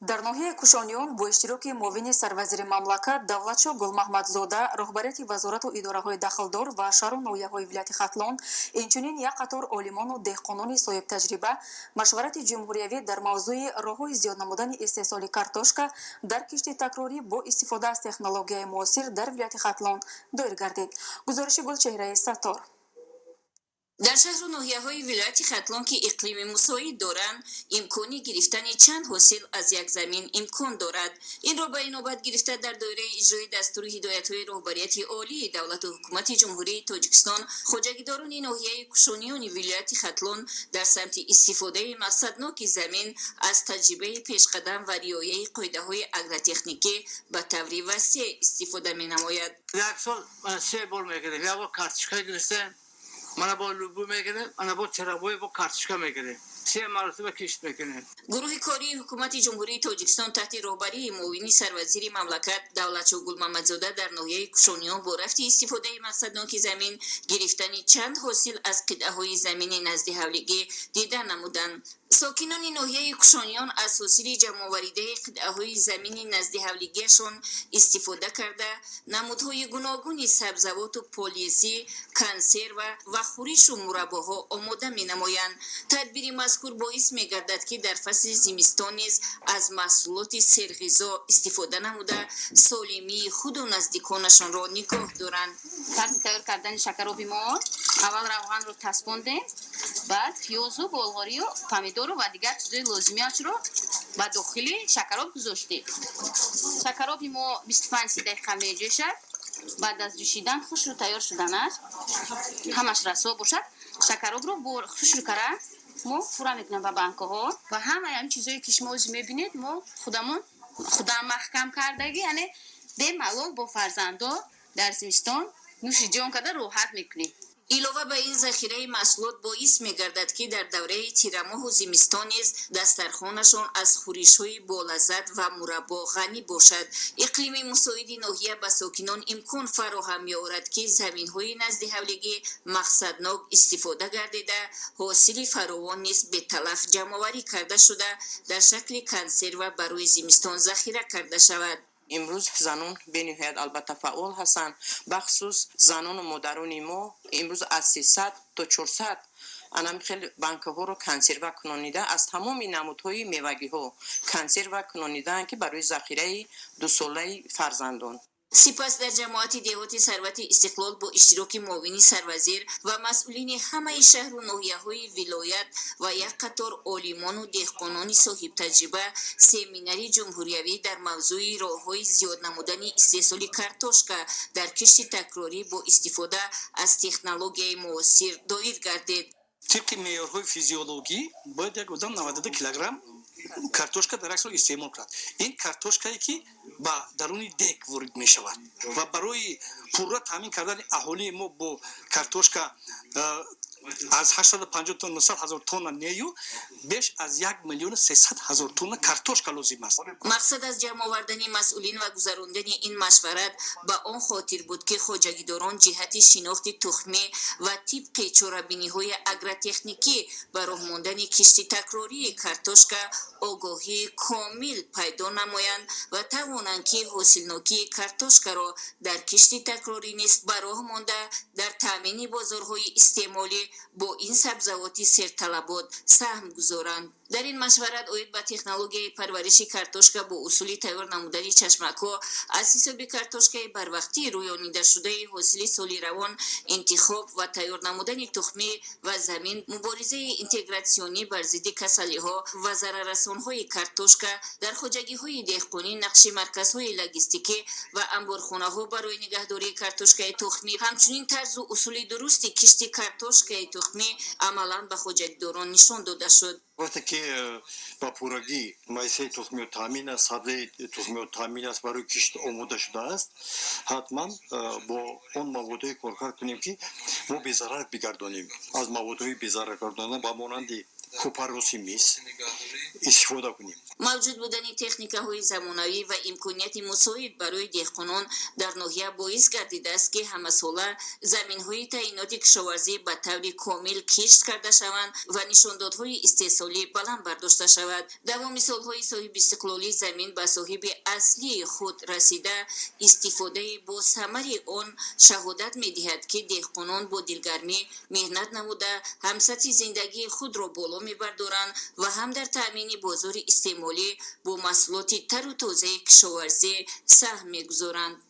дар ноҳияи кушониён бо иштироки муовини сарвазири мамлакат давлатшоҳ гулмаҳмадзода роҳбарияти вазорату идораҳои дахлдор ва шаҳру ноҳияҳои вилояти хатлон инчунин як қатор олимону деҳқонони соҳибтаҷриба машварати ҷумҳуриявӣ дар мавзӯи роҳҳои зиёд намудани истеҳсоли картошка дар кишти такрорӣ бо истифода аз технологияи муосир дар вилояти хатлон доир гардид. гузориши гулчеҳраи саттор. дар шаҳру ноҳияҳои вилояти хатлон ки иқлими мусоид доранд, имкони гирифтани чанд ҳосил аз як замин имкон дорад. Инро ба инобат гирифта дар доираи иҷрои дастури ҳидоятҳои роҳбарияти олии давлату ҳукумати ҷумҳурии Тоҷикистон, хоҷагидорони ноҳияи кушониёни вилояти хатлон дар самти истифодаи мақсадноки замин аз таҷрибаи пешқадам ва риояи қоидаҳои агротехникӣ ба таври васеъ истифода менамояд. як сол мана 3 бор мегирем, як бор карточка гирифтем, мана бо лубу мегирем, мана бо чарабой бо карточка мегирем. 3 маротиба кишт мекунем. гурӯҳи кории ҳукумати ҷумҳурии Тоҷикистон таҳти роҳбарии муовини сарвазири мамлакат Давлатшоҳ Гулмаҳмадзода дар ноҳияи кушониён бо рафти истифодаи мақсадноки замин гирифтани чанд ҳосил аз қитъаҳои замини назди ҳавлигӣ дида намуданд. сокинони ноҳияи кушониён аз ҳосили ҷамъоваридаи қитъаҳои замини назди ҳавлигиашон истифода карда намудҳои гуногуни сабзавоту полизӣ, консерва ва хӯришу мураббоҳо омода менамоянд. тадбири мазкур боис мегардад ки дар фасли зимистон низ аз маҳсулоти серғизо истифода намуда солимии худу наздиконашонро нигоҳ доранд. тарзи тайёр кардани шакароби мо аввал равғанро таспондем, баъд пиёзу болғорию помидору ва дигар чизои лозимиашро ба дохили шакароб гузоштем. шакароби мо 25 дақиқа меҷӯшад. баъд аз ҷӯшидан хушру тайёр шуданаш ҳамаш расо бошад, шакаробро бо хушру кара мо фура мекунем ба банкаҳо ва ҳамаи ҳамин чизое ки шумо ӯзӣ мебинед мо худам маҳкам кардаги, яъне бемалол бо фарзандо дар зимистон нӯши ҷон карда роҳат мекунем. илова ба ин захираи маҳсулот боис мегардад ки дар давраи тирамоҳу зимистон низ дастархонашон аз хӯришҳои болаззат ва мураббо ғанӣ бошад. иқлими мусоиди ноҳия ба сокинон имкон фароҳам меорад ки заминҳои назди ҳавлигӣ мақсаднок истифода гардида ҳосили фаровон низ беталаф ҷамъоварӣ карда шуда дар шакли консерва барои зимистон захира карда шавад. имрӯз занон бениҳоят албатта фаъол ҳастанд. бахусус занону модарони мо имрӯз аз 300 то 400 анами хеле банкаҳоро консерва кунонида аз тамоми намудҳои мевагиҳо консерва кунонидаанд ки барои захираи дусолаи фарзандон. сипас дар ҷамоати деҳоти сарвати истиқлол бо иштироки муовини сарвазир ва масъулини ҳамаи шаҳру ноҳияҳои вилоят ва як қатор олимону деҳқонони соҳибтаҷриба семинари ҷумҳуриявӣ дар мавзӯи роҳҳои зиёд намудани истеҳсоли картошка дар кишти такрорӣ бо истифода аз технологияи муосир доир гардид. тибқи меъёрҳои физиологӣ бояд як одам 92 килограмм картошка дар як сол истеъмол кунад. ин картошкае ки ба даруни дег ворид мешавад ва барои пурра таъмин кардани аҳолии мо бо картошка аз 850 тонна 900 ҳазор тонна нею беш аз 1 миллион 300 ҳазор тонна картошка лозим аст. мақсад аз ҷамъовардани масъулин ва гузарондани ин машварат ба он хотир буд ки хоҷагидорон ҷиҳати шинохти тухмӣ ва тибқи чорабиниҳои агротехникӣ ба роҳ мондани кишти такрории картошка огоҳии комил пайдо намоянд ва тавонанд ки ҳосилнокии картошкаро дар кишти такрорӣ низ ба роҳ монда дар таъмини бозорҳои истеъмолӣ бо ин сабзавоти серталабот саҳм гузоранд. дар ин машварат оид ба технологияи парвариши картошка бо усули тайёр намудани чашмакҳо аз ҳисоби картошкаи барвақтӣ рӯёнидашудаи ҳосили соли равон интихоб ва тайёр намудани тухмӣ ва замин, муборизаи интегратсионӣ бар зидди касалиҳо ва зараррасонҳои картошка дар хоҷагиҳои деҳқонӣ, нақши марказҳои логистикӣ ва амборхонаҳо барои нигаҳдории картошкаи тухмӣ, ҳамчунин тарзу усули дурусти кишти картошкаи тухмӣ амалан ба хоҷагидорон нишон дода шуд. вақте ки ба пуррагӣ майсаи тухмиёт таъмин аст, сабзаи тухмиёт таъмин аст, барои кишт омода шудааст, ҳатман бо он маводҳое коркар кунем ки мо безарар бигардонем. аз маводҳои безарар гардондан ба монанди купароси мис истифода кунем. موجود بودن تکنیک‌های زمانوی و امکانیت مساعد برای دهقانان در ناحیه باعث گردیده است که همه‌ساله زمین‌های تعینات کشاورزی به طور کامل کشت کرده شوند و نشاندادهای استحصالی بلند برداشته شود. دوام سال‌های صاحب استقلالی زمین به صاحب اصلی خود رسیده، استفاده با ثمر آن شهادت می‌دهد که دهقانان با دلگرمی مهنت نموده هم سطح زندگی خود را بالا می‌بردارند و هم در تأمین بازار استعمالی با محصولات تر و تازه کشاورزی سهم می‌گذارند.